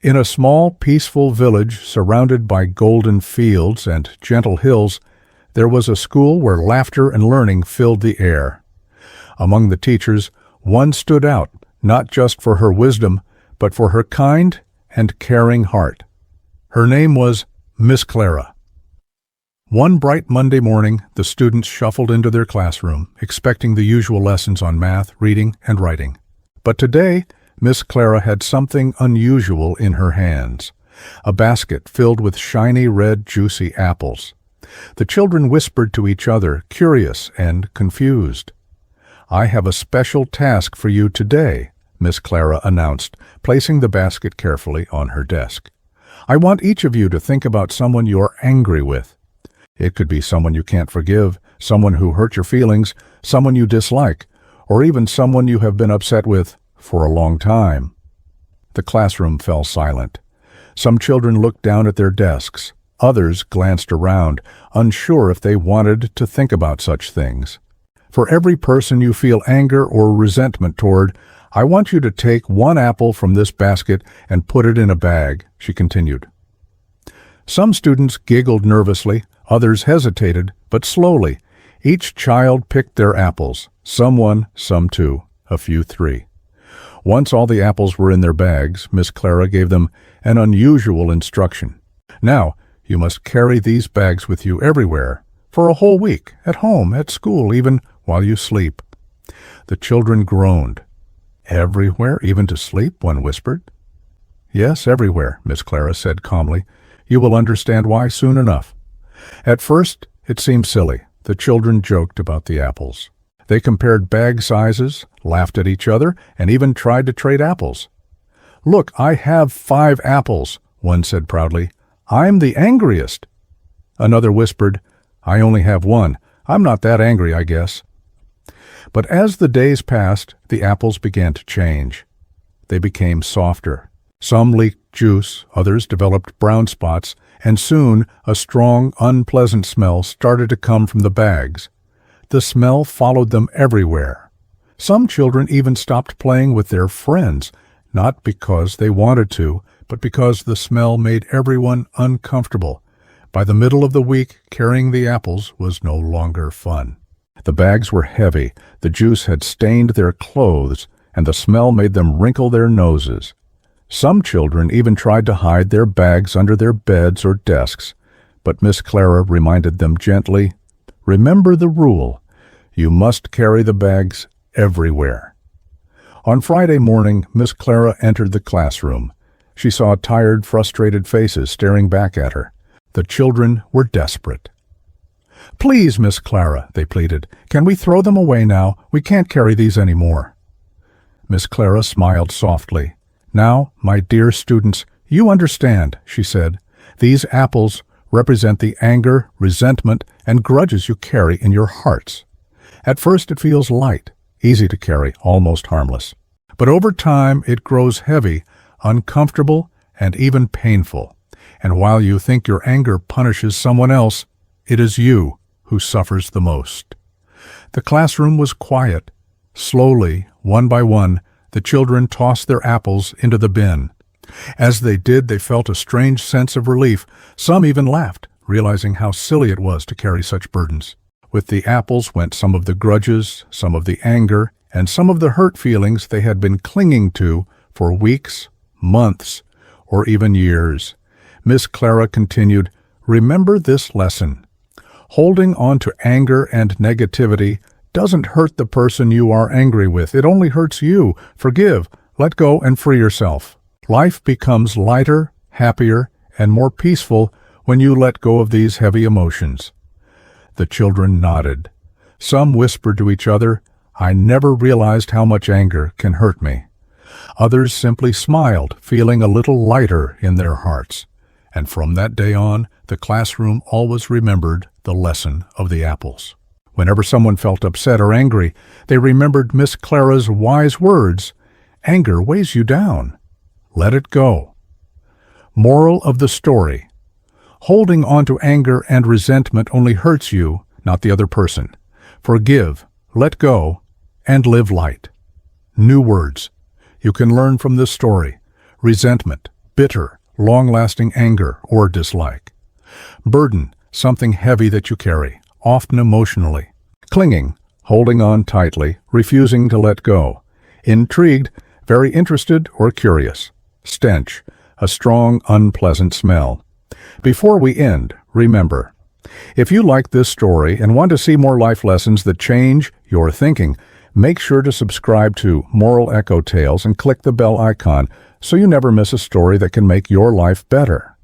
In a small, peaceful village surrounded by golden fields and gentle hills, there was a school where laughter and learning filled the air. Among the teachers, one stood out, not just for her wisdom, but for her kind and caring heart. Her name was Miss Clara. One bright Monday morning, the students shuffled into their classroom, expecting the usual lessons on math, reading, and writing. But today, Miss Clara had something unusual in her hands, a basket filled with shiny red juicy apples. The children whispered to each other, curious and confused. "I have a special task for you today," Miss Clara announced, placing the basket carefully on her desk. "I want each of you to think about someone you're angry with. It could be someone you can't forgive, someone who hurt your feelings, someone you dislike, or even someone you have been upset with for a long time." The classroom fell silent. Some children looked down at their desks. Others glanced around, unsure if they wanted to think about such things. "For every person you feel anger or resentment toward, I want you to take one apple from this basket and put it in a bag," she continued. Some students giggled nervously, others hesitated, but slowly. Each child picked their apples, some one, some two, a few three. Once all the apples were in their bags, Miss Clara gave them an unusual instruction. "Now, you must carry these bags with you everywhere, for a whole week, at home, at school, even while you sleep." The children groaned. "Everywhere, even to sleep?" one whispered. "Yes, everywhere," Miss Clara said calmly. "You will understand why soon enough." At first, it seemed silly. The children joked about the apples. They compared bag sizes, laughed at each other, and even tried to trade apples. "Look, I have 5 apples," one said proudly. "I'm the angriest." Another whispered, "I only have 1. I'm not that angry, I guess." But as the days passed, the apples began to change. They became softer. Some leaked juice, others developed brown spots, and soon a strong, unpleasant smell started to come from the bags. The smell followed them everywhere. Some children even stopped playing with their friends, not because they wanted to, but because the smell made everyone uncomfortable. By the middle of the week, carrying the apples was no longer fun. The bags were heavy, the juice had stained their clothes, and the smell made them wrinkle their noses. Some children even tried to hide their bags under their beds or desks, but Miss Clara reminded them gently, "Remember the rule. You must carry the bags everywhere." On Friday morning, Miss Clara entered the classroom. She saw tired, frustrated faces staring back at her. The children were desperate. "Please, Miss Clara," they pleaded, "can we throw them away now? We can't carry these anymore." Miss Clara smiled softly. "Now, my dear students, you understand," she said. "These apples represent the anger, resentment, and grudges you carry in your hearts. At first it feels light, easy to carry, almost harmless. But over time it grows heavy, uncomfortable, and even painful. And while you think your anger punishes someone else, it is you who suffers the most." The classroom was quiet. Slowly, one by one, the children tossed their apples into the bin. As they did, they felt a strange sense of relief. Some even laughed, realizing how silly it was to carry such burdens. With the apples went some of the grudges, some of the anger, and some of the hurt feelings they had been clinging to for weeks, months, or even years. Miss Clara continued, "Remember this lesson. Holding on to anger and negativity doesn't hurt the person you are angry with. It only hurts you. Forgive, let go, and free yourself. Life becomes lighter, happier, and more peaceful when you let go of these heavy emotions." The children nodded. Some whispered to each other, "I never realized how much anger can hurt me." Others simply smiled, feeling a little lighter in their hearts. And from that day on, the classroom always remembered the lesson of the apples. Whenever someone felt upset or angry, they remembered Miss Clara's wise words, "Anger weighs you down. Let it go." Moral of the story: holding on to anger and resentment only hurts you, not the other person. Forgive, let go, and live light. New words. You can learn from this story. Resentment, bitter, long-lasting anger or dislike. Burden, something heavy that you carry, often emotionally. Clinging, holding on tightly, refusing to let go. Intrigued, very interested or curious. Stench, a strong, unpleasant smell. Before we end, remember, if you like this story and want to see more life lessons that change your thinking, make sure to subscribe to Moral Echo Tales and click the bell icon so you never miss a story that can make your life better.